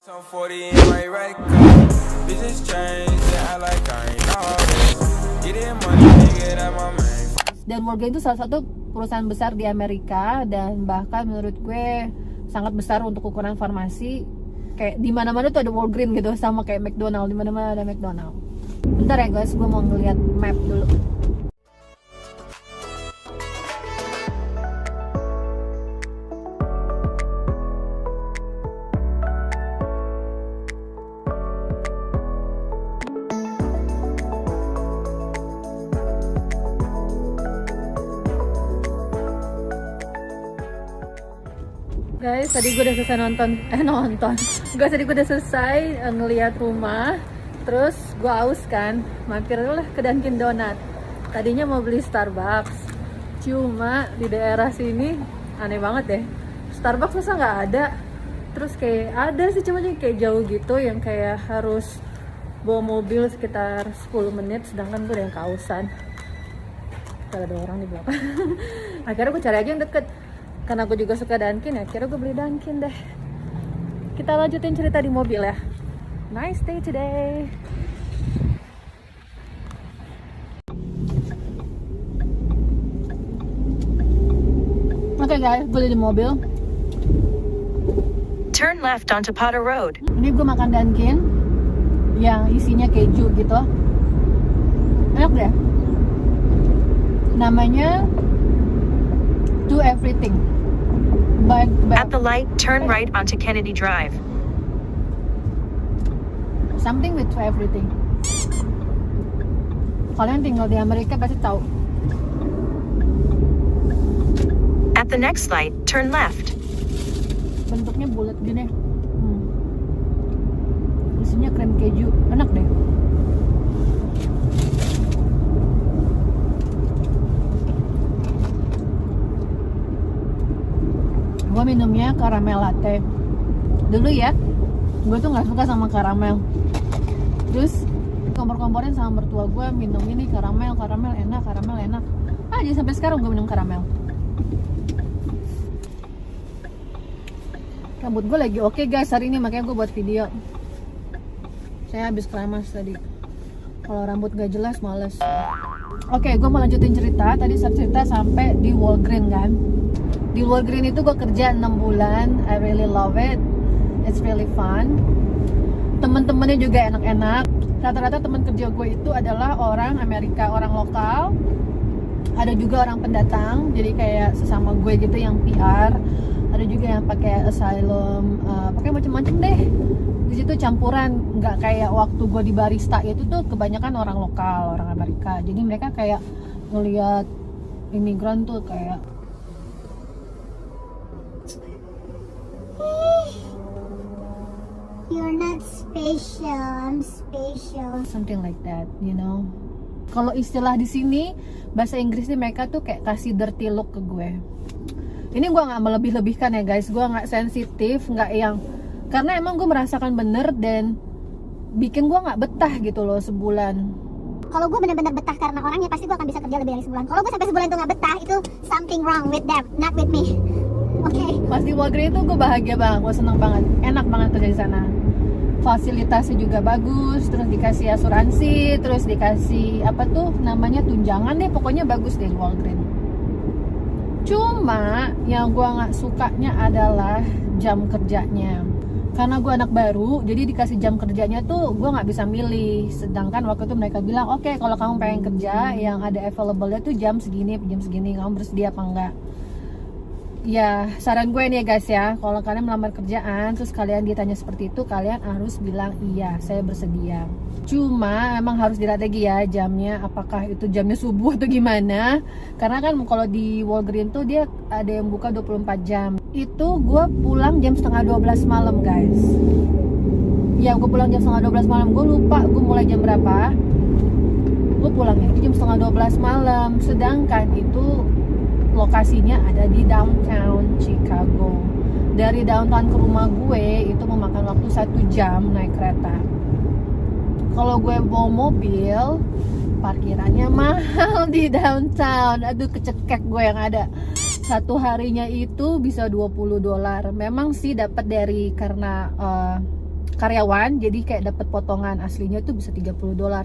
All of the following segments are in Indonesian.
Dan Walgreens itu salah satu perusahaan besar di Amerika dan bahkan menurut gue sangat besar untuk ukuran farmasi. Kayak di mana-mana tuh ada Walgreens gitu, sama kayak McDonald, di mana-mana ada McDonald. Bentar ya guys, gue mau ngeliat map dulu. Guys, tadi gue udah selesai nonton. Guys, tadi gue udah selesai ngeliat rumah. Terus gue aus kan, mampir dulu lah ke Dunkin Donut. Tadinya mau beli Starbucks, cuma di daerah sini aneh banget deh. Starbucks masa nggak ada. Terus kayak ada sih, cuma kayak jauh gitu, yang kayak harus bawa mobil sekitar 10 menit. Sedangkan gue udah yang kausan. Kalau ada orang di belakang. Akhirnya gue cari aja yang deket. Karena aku juga suka Dunkin, ya akhirnya gue beli Dunkin deh. Kita lanjutin cerita di mobil ya. Nice day today. Oke guys, gue di mobil. Turn left onto Potter Road. Ini gue makan Dunkin yang isinya keju gitu. Enak deh. Namanya Do Everything. At the light, turn right onto Kennedy Drive. Something with everything. Kalian tinggal di Amerika pasti tahu. At the next light, turn left. Bentuknya bulat gini. Isinya krim keju, enak deh. Gue minumnya caramel latte. Dulu ya, gue tuh nggak suka sama karamel. Terus kompor-komporin sama mertua gue minum ini karamel enak. Jadi sampai sekarang gue minum karamel. Rambut gue lagi oke guys hari ini, makanya gue buat video. Saya habis keramas tadi. Kalau rambut gak jelas males. Oke, gue mau lanjutin cerita. Tadi saya cerita sampai di Walgreens kan. Di Walgreens itu gue kerja 6 bulan. I really love it. It's really fun. Temen-temennya juga enak-enak. Rata-rata temen kerja gue itu adalah orang Amerika, orang lokal. Ada juga orang pendatang, jadi kayak sesama gue gitu yang PR. Ada juga yang pakai asylum, pakai macam-macam deh. Di situ campuran, nggak kayak waktu gue di barista itu tuh kebanyakan orang lokal, orang Amerika. Jadi mereka kayak ngelihat imigran tuh kayak you're not special, I'm special. Something like that, you know. Kalau istilah di sini bahasa Inggrisnya mereka tuh kayak kasih dirty look ke gue. Ini gue nggak melebih-lebihkan ya guys, gue nggak sensitif, nggak yang karena emang gue merasakan bener dan bikin gue nggak betah gitu loh sebulan. Kalau gue benar-benar betah karena orangnya, pasti gue akan bisa kerja lebih dari sebulan. Kalau gue sampai sebulan tuh nggak betah, itu something wrong with them, not with me. Oke. Pas di Walgreens itu gue bahagia banget, gue seneng banget, enak banget kerja di sana. Fasilitasnya juga bagus, terus dikasih asuransi, terus dikasih apa tuh namanya tunjangan deh, pokoknya bagus deh di Walgreens. Cuma yang gue nggak sukanya adalah jam kerjanya. Karena gue anak baru, jadi dikasih jam kerjanya tuh gue nggak bisa milih. Sedangkan waktu itu mereka bilang, oke, kalau kamu pengen kerja yang ada available-nya tuh jam segini, kamu bersedia apa enggak? Ya, saran gue nih ya guys ya, kalau kalian melamar kerjaan terus kalian ditanya seperti itu, kalian harus bilang iya, saya bersedia. Cuma emang harus dilihat lagi ya jamnya, apakah itu jamnya subuh atau gimana. Karena kan kalau di Walgreens tuh dia ada yang buka 24 jam. Itu gue pulang jam setengah 12 malam guys. Ya, gue pulang jam setengah 12 malam, gue lupa gue mulai jam berapa. Gue pulangnya itu jam setengah 12 malam, sedangkan itu lokasinya ada di downtown Chicago. Dari downtown ke rumah gue itu memakan waktu 1 jam naik kereta. Kalau gue bawa mobil, parkirannya mahal di downtown. Aduh, kecekek gue yang ada. Satu harinya itu bisa $20. Memang sih dapat dari karena karyawan, jadi kayak dapat potongan aslinya tuh bisa $30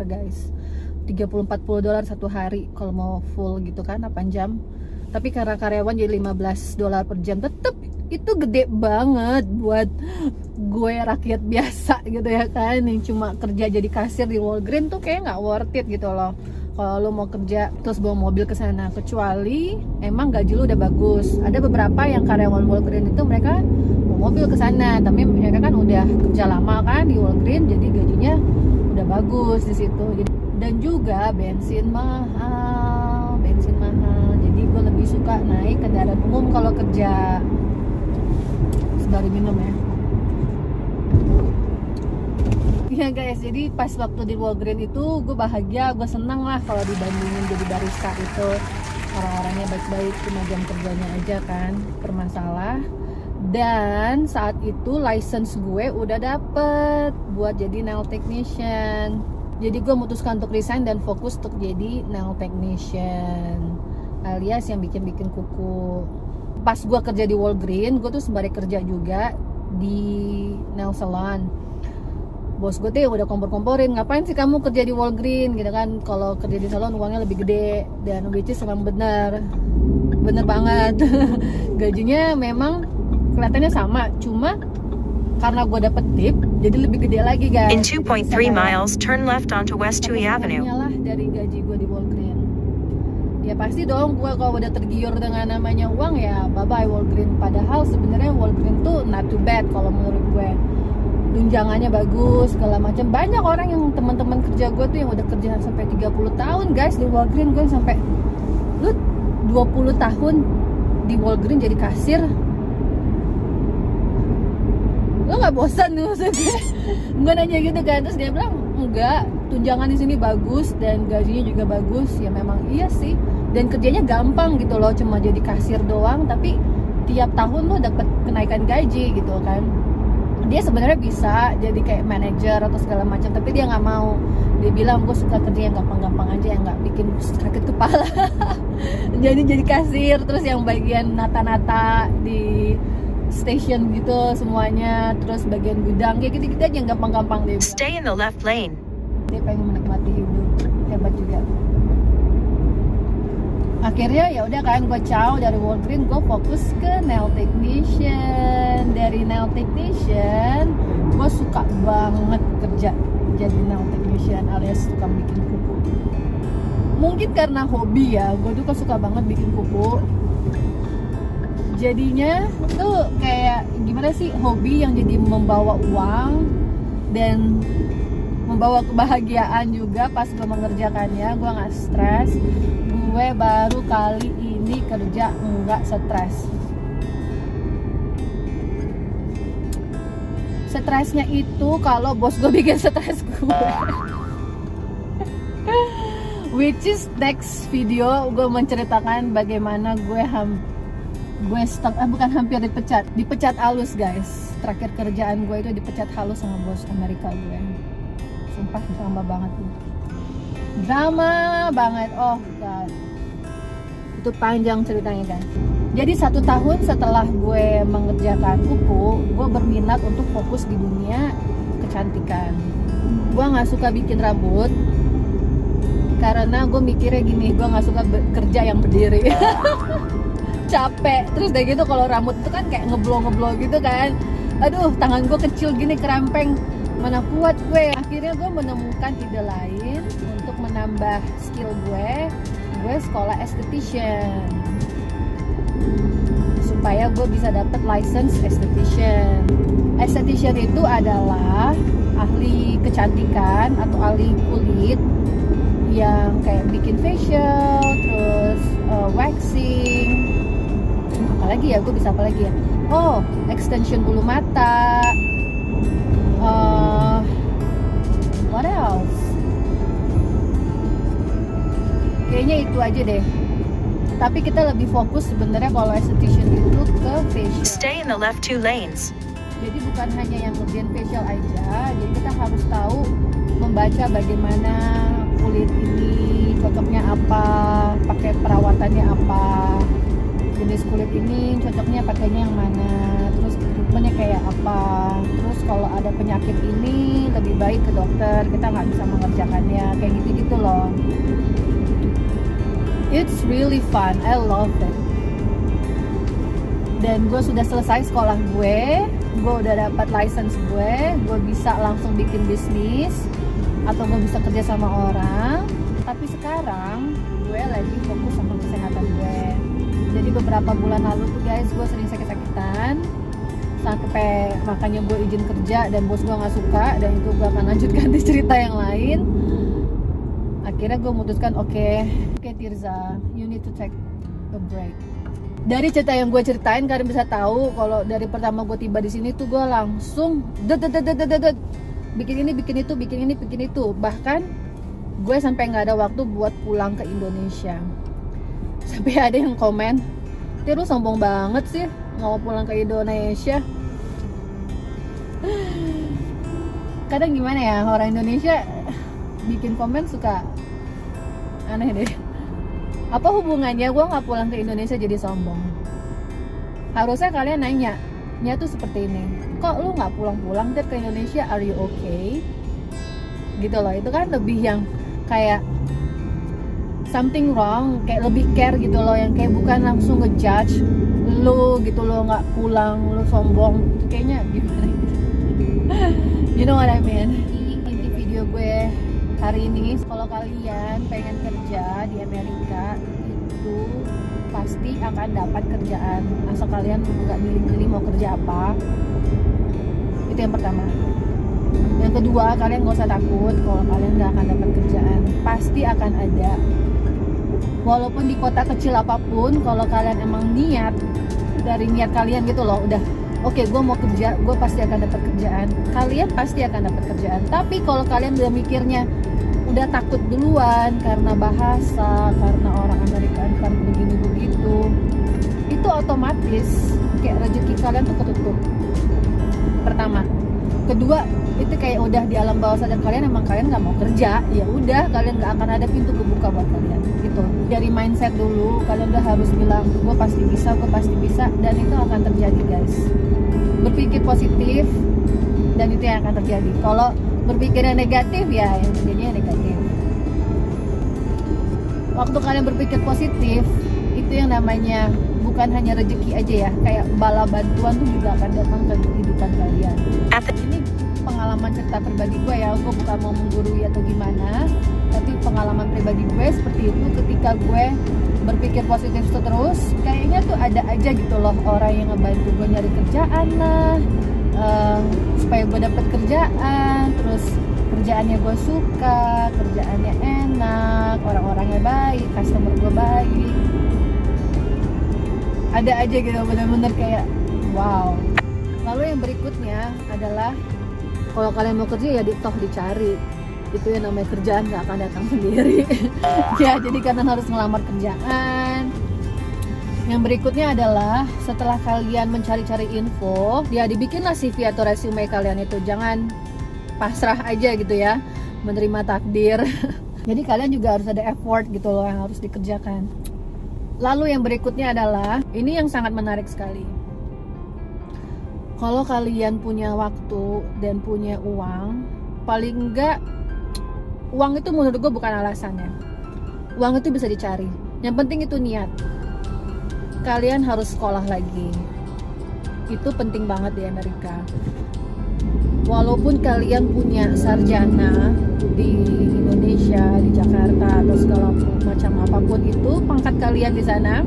guys, $30-40 satu hari kalau mau full gitu kan 8 jam. Tapi karena karyawan jadi $15 per jam, tetep itu gede banget buat gue rakyat biasa gitu ya kan, yang cuma kerja jadi kasir di Walgreens tuh kayak nggak worth it gitu loh kalau lo mau kerja terus bawa mobil ke sana, kecuali emang gaji lo udah bagus. Ada beberapa yang karyawan Walgreens itu mereka bawa mobil ke sana, tapi mereka kan udah kerja lama kan di Walgreens, jadi gajinya udah bagus di situ. Dan juga bensin mahal, jadi gue lebih suka naik kendaraan umum kalau kerja. Sembari minum ya. Ya guys, jadi pas waktu di Walgreens itu gue bahagia, gue senang lah kalau dibandingin jadi barista itu orang-orangnya baik-baik, cuma jam kerjanya aja kan bermasalah. Dan saat itu license gue udah dapet buat jadi nail technician. Jadi gue memutuskan untuk resign dan fokus untuk jadi nail technician, alias yang bikin-bikin kuku. Pas gue kerja di Walgreens, gue tuh sembari kerja juga di nail salon. Bos gue tuh udah kompor-komporin, ngapain sih kamu kerja di Walgreens gitu kan, kalau kerja di salon uangnya lebih gede. Dan which is emang bener banget. Gajinya memang kelihatannya sama, cuma karena gue dapet tip jadi lebih gede lagi guys. In 2.3 miles, turn left onto West Tui Avenue. Lah dari gaji gue di Walgreens. Ya pasti dong gue kalau udah tergiur dengan namanya uang ya bye bye Walgreens. Padahal sebenarnya Walgreens tuh not too bad kalau menurut gue. Tunjangannya bagus, segala macam. Banyak orang yang teman-teman kerja gue tuh yang udah kerja sampai 30 tahun guys di Walgreens. Gue sampai lu 20 tahun di Walgreens jadi kasir, lo nggak bosan nih maksudnya? Gue nanya gitu kan, terus dia bilang enggak, tunjangan di sini bagus dan gajinya juga bagus. Ya memang iya sih, dan kerjanya gampang gitu loh, cuma jadi kasir doang, tapi tiap tahun lo dapet kenaikan gaji gitu kan. Dia sebenarnya bisa jadi kayak manajer atau segala macam, tapi dia nggak mau. Dia bilang gue suka kerja yang gampang-gampang aja, yang nggak bikin sakit kepala. jadi kasir, terus yang bagian nata-nata di station gitu semuanya, terus bagian gudang kayak gitu-gitu aja yang gampang-gampang dia bilang. Stay in the left lane. Dia pengen menikmati hidup, hebat juga. Akhirnya ya udah kan, gue ciao dari Walgreens, gue fokus ke nail technician. Dari nail technician gue suka banget kerja jadi nail technician, alias suka bikin kuku. Mungkin karena hobi ya, gue juga suka banget bikin kuku. Jadinya tuh kayak gimana sih, hobi yang jadi membawa uang dan membawa kebahagiaan juga pas gue mengerjakannya. Gue nggak stres. Gue baru kali ini kerja nggak stres. Stresnya itu kalau bos gue bikin stres gue. Which is next video gue menceritakan bagaimana bukan hampir dipecat halus guys. Terakhir kerjaan gue itu dipecat halus sama bos Amerika gue. Sumpah drama banget tuh. Drama banget, oh god. Itu panjang ceritanya guys. Jadi 1 tahun setelah gue mengerjakan kuku, gue berminat untuk fokus di dunia kecantikan. Gue gak suka bikin rambut karena gue mikirnya gini, gue gak suka kerja yang berdiri. Capek. Terus dari gitu kalau rambut itu kan kayak ngeblow gitu kan, aduh tangan gue kecil gini, kerempeng, mana kuat gue. Akhirnya gue menemukan ide lain untuk menambah skill gue sekolah esthetician supaya gue bisa dapet license esthetician. Esthetician itu adalah ahli kecantikan atau ahli kulit yang kayak bikin facial, terus waxing, apalagi ya, gue bisa apa lagi ya, oh extension bulu mata, what else, kayaknya itu aja deh. Tapi kita lebih fokus sebenarnya kalau esthetician itu ke facial. Stay in the left 2 lanes. Jadi bukan hanya yang ngerjain facial aja, jadi kita harus tahu membaca bagaimana kulit ini cocoknya apa, pakai perawatannya apa, jenis kulit ini cocoknya pakainya yang mana, terus treatmentnya kayak apa. Terus kalau ada penyakit ini lebih baik ke dokter, kita nggak bisa mengerjakannya, kayak gitu-gitu loh. It's really fun, I love it. Dan gue sudah selesai sekolah gue udah dapat license gue bisa langsung bikin bisnis atau gue bisa kerja sama orang. Tapi sekarang gue lagi fokus sama kesehatan gue. Jadi beberapa bulan lalu tuh guys, gue sering sakit-sakitan sampai makanya gue izin kerja dan bos gue nggak suka, dan itu gue akan lanjutkan di cerita yang lain. Akhirnya gue memutuskan oke, Tirza, you need to take a break. Dari cerita yang gue ceritain, kalian bisa tahu kalau dari pertama gue tiba di sini tuh gue langsung bikin ini, bikin itu. Bahkan gue sampai nggak ada waktu buat pulang ke Indonesia. Sampai ada yang komen, "Tir, lu sombong banget sih nggak mau pulang ke Indonesia." Kadang gimana ya, orang Indonesia bikin komen suka aneh deh. Apa hubungannya gue nggak pulang ke Indonesia jadi sombong? Harusnya kalian nanya tuh seperti ini, kok lu nggak pulang-pulang Tir ke Indonesia, are you okay? Gitu loh. Itu kan lebih yang kayak something wrong, kayak lebih care gitu loh, yang kayak bukan langsung ngejudge lu gitu loh, nggak pulang lu sombong. Itu kayaknya gimana gitu. You know what I mean? Inti video gue hari ini, kalau kalian pengen kerja di Amerika itu pasti akan dapat kerjaan, asal kalian nggak milih-milih mau kerja apa. Itu yang pertama. Yang kedua, kalian nggak usah takut kalau kalian nggak akan dapat kerjaan, pasti akan ada. Walaupun di kota kecil apapun, kalau kalian emang niat dari niat kalian gitu loh, udah oke, gue mau kerja, gue pasti akan dapat kerjaan. Kalian pasti akan dapat kerjaan. Tapi kalau kalian udah mikirnya udah takut duluan karena bahasa, karena orang Amerika kan begini begitu, itu otomatis kayak rezeki kalian tuh ketutup. Pertama. Kedua, itu kayak udah di alam bawah sadar kalian, emang kalian nggak mau kerja, ya udah kalian nggak akan ada pintu kebuka buat kalian. Gitu. Dari mindset dulu, kalian udah harus bilang gue pasti bisa, dan itu akan terjadi guys. Berpikir positif dan itu yang akan terjadi. Kalau berpikirnya negatif, ya yang terjadinya negatif. Waktu kalian berpikir positif, itu yang namanya bukan hanya rezeki aja ya, kayak bala bantuan tuh juga akan datang ke kehidupan kalian. Ini pengalaman cerita pribadi gue ya, gue bukan mau menggurui atau gimana, tapi pengalaman pribadi gue seperti itu. Ketika gue berpikir positif terus, kayaknya tuh ada aja gitu loh orang yang ngebantu gue nyari kerjaan lah, supaya gue dapet kerjaan, terus kerjaannya gue suka, kerjaannya enak, orang-orangnya baik, customer gue baik, ada aja gitu, bener-bener kayak wow. Lalu yang berikutnya adalah kalau kalian mau kerja ya toh dicari, itu yang namanya kerjaan gak akan datang sendiri. Ya jadi kalian harus ngelamar kerjaan. Yang berikutnya adalah setelah kalian mencari-cari info, ya dibikinlah CV atau resume kalian itu, jangan pasrah aja gitu ya, menerima takdir. Jadi kalian juga harus ada effort gitu loh yang harus dikerjakan. Lalu yang berikutnya adalah, ini yang sangat menarik sekali. Kalau kalian punya waktu dan punya uang, paling enggak uang itu menurut gue bukan alasannya. Uang itu bisa dicari. Yang penting itu niat. Kalian harus sekolah lagi. Itu penting banget di Amerika. Walaupun kalian punya sarjana di Indonesia, di Jakarta atau segala macam apapun itu pangkat kalian di sana,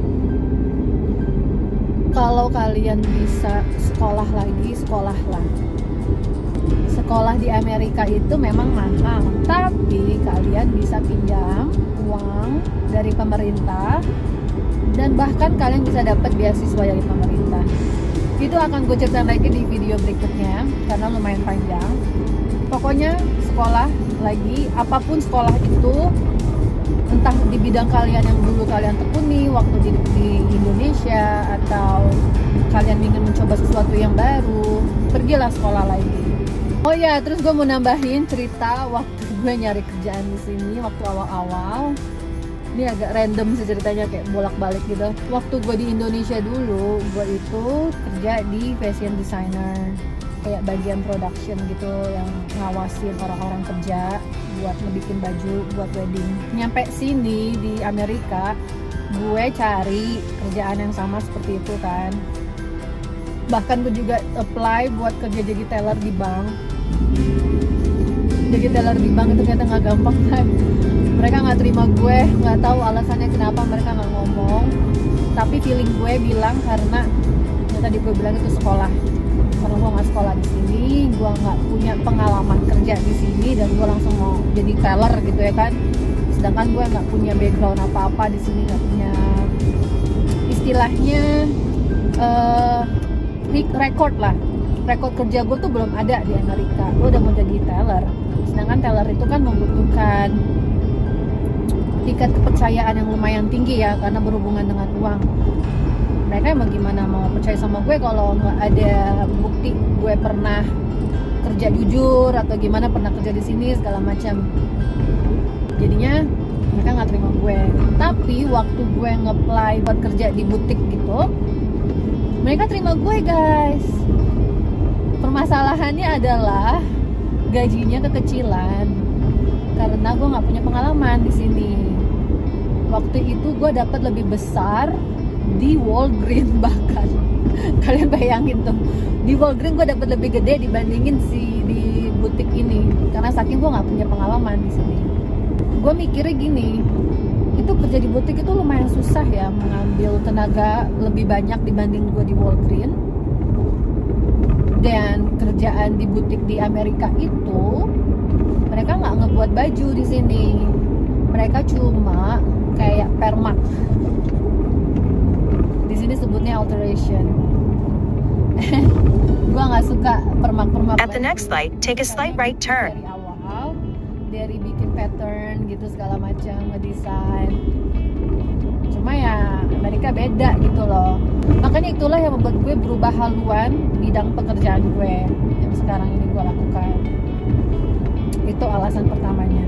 kalau kalian bisa sekolah lagi, sekolahlah. Sekolah di Amerika itu memang mahal, tapi kalian bisa pinjam uang dari pemerintah, dan bahkan kalian bisa dapat beasiswa dari pemerintah. Itu akan gue ceritain lagi di video berikutnya karena lumayan panjang. Pokoknya sekolah lagi, apapun sekolah itu, entah di bidang kalian yang dulu kalian tekuni waktu di Indonesia, atau kalian ingin mencoba sesuatu yang baru, pergilah sekolah lagi. Oh ya, terus gue mau nambahin cerita waktu gue nyari kerjaan di sini waktu awal-awal. Ini agak random sih ceritanya, kayak bolak-balik gitu. Waktu gue di Indonesia dulu, gue itu kerja di fashion designer, kayak bagian production gitu, yang ngawasin orang-orang kerja buat ngebikin baju buat wedding. Nyampe sini di Amerika, gue cari kerjaan yang sama seperti itu kan. Bahkan gue juga apply buat kerja jadi teller di bank. Jadi teller di bank itu ternyata nggak gampang kan. Mereka nggak terima gue, nggak tahu alasannya kenapa mereka nggak ngomong. Tapi feeling gue bilang karena yang tadi gue bilang itu sekolah. Karena gue nggak sekolah di sini, gue nggak punya pengalaman kerja di sini, dan gue langsung mau jadi teller gitu ya kan. Sedangkan gue nggak punya background apa-apa di sini, nggak punya istilahnya record lah. Record kerja gue tuh belum ada di Amerika. Gue udah mau jadi teller. Sedangkan teller itu kan membutuhkan tingkat kepercayaan yang lumayan tinggi ya, karena berhubungan dengan uang. Mereka emang gimana mau percaya sama gue kalau nggak ada bukti gue pernah kerja jujur atau gimana, pernah kerja di sini segala macam. Jadinya mereka nggak terima gue. Tapi waktu gue nge-apply buat kerja di butik gitu, mereka terima gue guys. Permasalahannya adalah gajinya kekecilan karena gue nggak punya pengalaman di sini. Waktu itu gue dapat lebih besar di Walgreens bahkan. Kalian bayangin tuh, di Walgreens gue dapat lebih gede dibandingin di butik ini, karena saking gue nggak punya pengalaman di sini. Gue mikirnya gini, itu kerja di butik itu lumayan susah ya, mengambil tenaga lebih banyak dibanding gue di Walgreens. Dan kerjaan di butik di Amerika itu mereka nggak ngebuat baju di sini, mereka cuma kayak permak. Di sini sebutnya alteration. Gua nggak suka permak-permak. At the next light, take a slight right turn. Dari awal, dari bikin pattern gitu segala macam, ngedesain. Cuma ya Amerika beda gitu loh. Makanya itulah yang membuat gue berubah haluan bidang pekerjaan gue yang sekarang ini gue lakukan. Itu alasan pertamanya.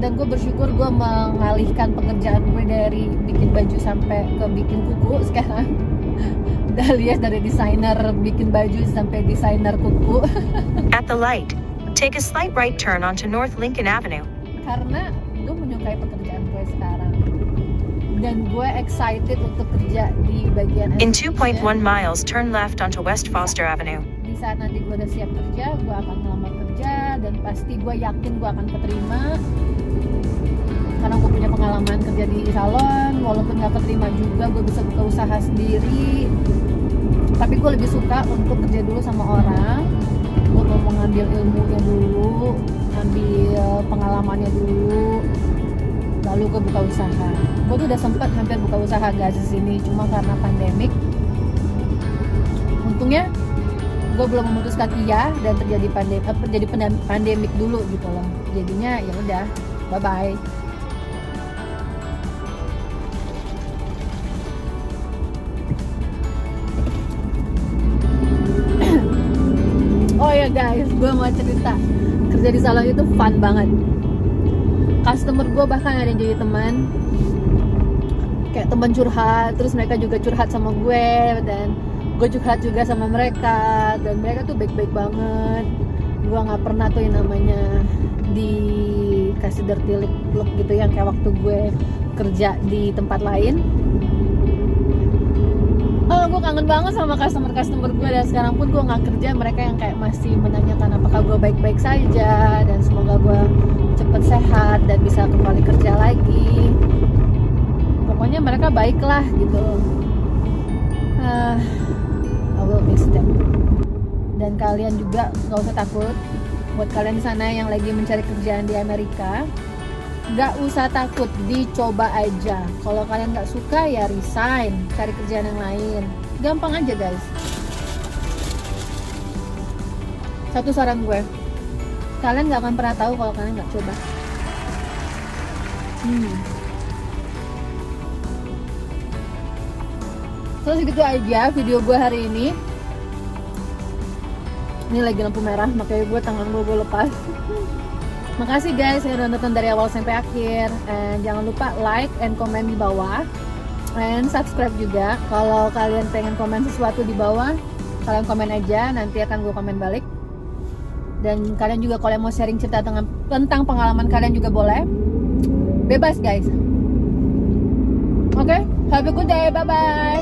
Dan gue bersyukur gue mengalihkan pekerjaan gue dari bikin baju sampai ke bikin kuku sekarang. Alias dari desainer bikin baju sampai desainer kuku. At the light, take a slight right turn onto North Lincoln Avenue. Karena gue menyukai pekerjaan gue sekarang. Dan gue excited untuk kerja di bagian In 2.1 miles, turn left onto West Foster Avenue. Di saat nanti gue udah siap kerja, gue akan melamar kerja, dan pasti gue yakin gue akan keterima karena gue punya pengalaman kerja di salon. Walaupun gak keterima juga, gue bisa buka usaha sendiri. Tapi gue lebih suka untuk kerja dulu sama orang. Gue mau mengambil ilmunya dulu, ambil pengalamannya dulu, lalu gue buka usaha. Gue tuh udah sempat hampir buka usaha guys di sini, cuma karena pandemik. Untungnya gue belum memutuskan iya, dan terjadi pandemik dulu gitu loh. Jadinya ya udah, bye bye. Oh ya guys, gue mau cerita, kerja di salon itu fun banget. Customer gue bahkan ada yang jadi teman, kayak teman curhat. Terus mereka juga curhat sama gue, dan gue curhat juga sama mereka, dan mereka tuh baik-baik banget. Gue nggak pernah tuh yang namanya dikasih dirty look gitu, yang kayak waktu gue kerja di tempat lain. Oh, gue kangen banget sama customer gue, dan sekarang pun gue nggak kerja, mereka yang kayak masih menanyakan apakah gue baik-baik saja, dan semoga gue cepet sehat dan bisa kembali kerja lagi. Pokoknya mereka baik lah gitu. I will miss them. Dan kalian juga nggak usah takut. Buat kalian di sana yang lagi mencari kerjaan di Amerika, nggak usah takut, dicoba aja. Kalau kalian nggak suka ya resign, cari kerjaan yang lain. Gampang aja guys. Satu saran gue, kalian nggak akan pernah tahu kalau kalian nggak coba. So segitu aja video gue hari ini. Ini lagi lampu merah, makanya tangan gue lepas. Makasih guys yang udah nonton dari awal sampai akhir. And jangan lupa like and comment di bawah. And subscribe juga. Kalau kalian pengen komen sesuatu di bawah, kalian komen aja, nanti akan gue komen balik. Dan kalian juga kalau mau sharing cerita tentang pengalaman kalian juga boleh. Bebas guys. Oke, have a good day, bye bye.